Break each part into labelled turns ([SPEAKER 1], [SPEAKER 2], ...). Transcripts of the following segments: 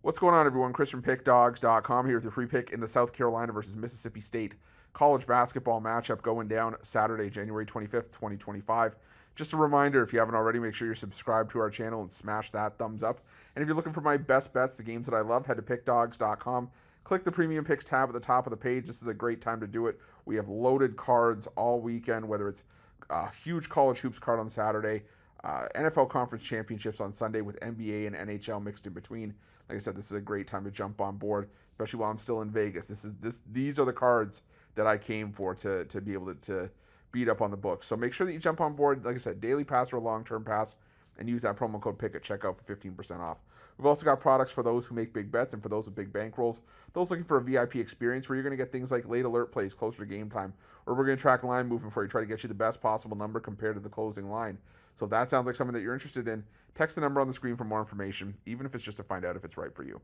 [SPEAKER 1] What's going on, everyone? Chris from Pickdawgz.com here with your free pick in the South Carolina versus Mississippi State college basketball matchup going down Saturday, January 25th, 2025. Just a reminder, if you haven't already, make sure you're subscribed to our channel and smash that thumbs up. And if you're looking for my best bets, the games that I love, head to Pickdawgz.com. Click the Premium Picks tab at the top of the page. This is a great time to do it. We have loaded cards all weekend, whether it's a huge college hoops card on Saturday, NFL Conference Championships on Sunday with NBA and NHL mixed in between. Like I said, this is a great time to jump on board, especially while I'm still in Vegas. These are the cards that I came for to be able to beat up on the books. So make sure that you jump on board, like I said, daily pass or long-term pass, and use that promo code PICK at checkout for 15% off. We've also got products for those who make big bets and for those with big bankrolls. Those looking for a VIP experience where you're going to get things like late alert plays closer to game time, or we're going to track line movement for you, try to get you the best possible number compared to the closing line. So if that sounds like something that you're interested in, text the number on the screen for more information, even if it's just to find out if it's right for you.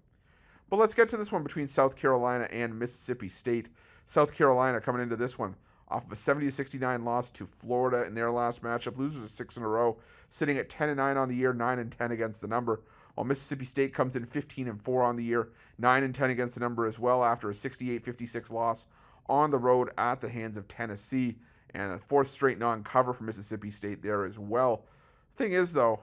[SPEAKER 1] But let's get to this one between South Carolina and Mississippi State. South Carolina coming into this one off of a 70-69 loss to Florida in their last matchup. Losers of 6 in a row, sitting at 10-9 on the year, 9-10 against the number. While Mississippi State comes in 15-4 on the year, 9-10 against the number as well after a 68-56 loss on the road at the hands of Tennessee, and a fourth straight non-cover for Mississippi State there as well. Thing is, though,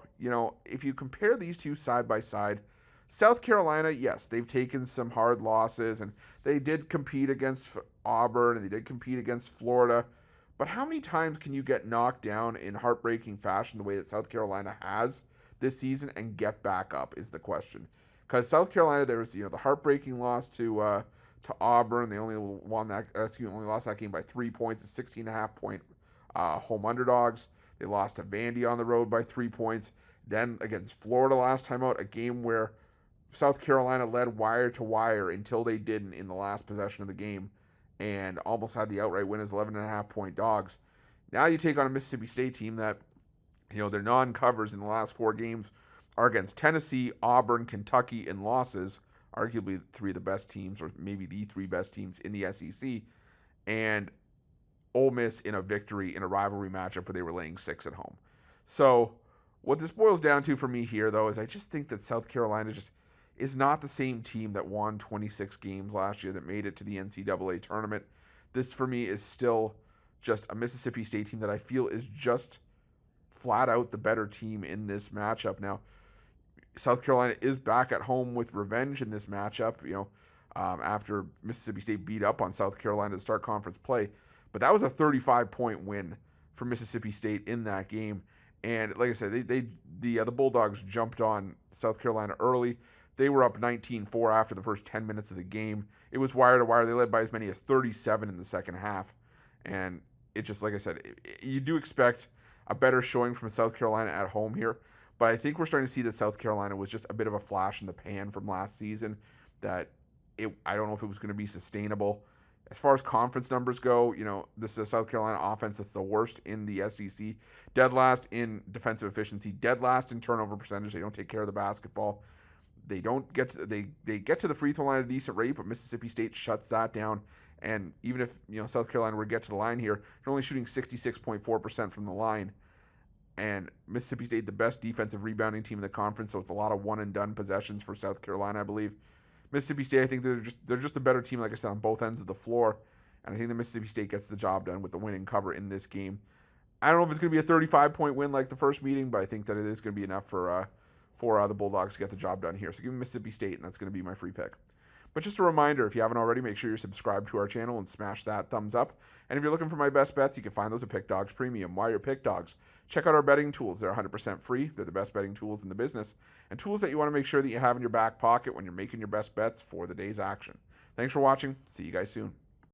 [SPEAKER 1] if you compare these two side by side, South Carolina, yes, they've taken some hard losses, and they did compete against Auburn, and they did compete against Florida. But how many times can you get knocked down in heartbreaking fashion the way that South Carolina has this season and get back up is the question. Because South Carolina, there was the heartbreaking loss to Auburn. They only lost that game by 3 points, a 16.5 point home underdogs. They lost to Vandy on the road by 3 points. Then against Florida last time out, a game where South Carolina led wire to wire until they didn't in the last possession of the game and almost had the outright win as 11.5 point dogs. Now you take on a Mississippi State team that, their non-covers in the last 4 games are against Tennessee, Auburn, Kentucky, and losses, arguably 3 of the best teams, or maybe the 3 best teams in the SEC, and Ole Miss in a victory in a rivalry matchup where they were laying 6 at home. So what this boils down to for me here, though, is I just think that South Carolina just is not the same team that won 26 games last year, that made it to the NCAA tournament. This, for me, is still just a Mississippi State team that I feel is just flat out the better team in this matchup. Now, South Carolina is back at home with revenge in this matchup, after Mississippi State beat up on South Carolina to start conference play. But that was a 35-point win for Mississippi State in that game. And like I said, the Bulldogs jumped on South Carolina early. They were up 19-4 after the first 10 minutes of the game. It was wire to wire. They led by as many as 37 in the second half. And it just, like I said, you do expect a better showing from South Carolina at home here. But I think we're starting to see that South Carolina was just a bit of a flash in the pan from last season, that I don't know if it was going to be sustainable. As far as conference numbers go, this is a South Carolina offense that's the worst in the SEC. Dead last in defensive efficiency, dead last in turnover percentage. They don't take care of the basketball. They don't get to, they get to the free throw line at a decent rate, but Mississippi State shuts that down. And even if South Carolina were to get to the line here, they're only shooting 66.4% from the line. And Mississippi State, the best defensive rebounding team in the conference, so it's a lot of one and done possessions for South Carolina, I believe. Mississippi State, I think they're just a better team, like I said, on both ends of the floor. And I think that Mississippi State gets the job done with the winning cover in this game. I don't know if it's going to be a 35-point win like the first meeting, but I think that it is going to be enough for the Bulldogs to get the job done here. So give me Mississippi State, and that's going to be my free pick. But just a reminder, if you haven't already, make sure you're subscribed to our channel and smash that thumbs up. And if you're looking for my best bets, you can find those at Pickdawgz Premium. Why are Pickdawgz? Check out our betting tools. They're 100% free. They're the best betting tools in the business, and tools that you want to make sure that you have in your back pocket when you're making your best bets for the day's action. Thanks for watching. See you guys soon.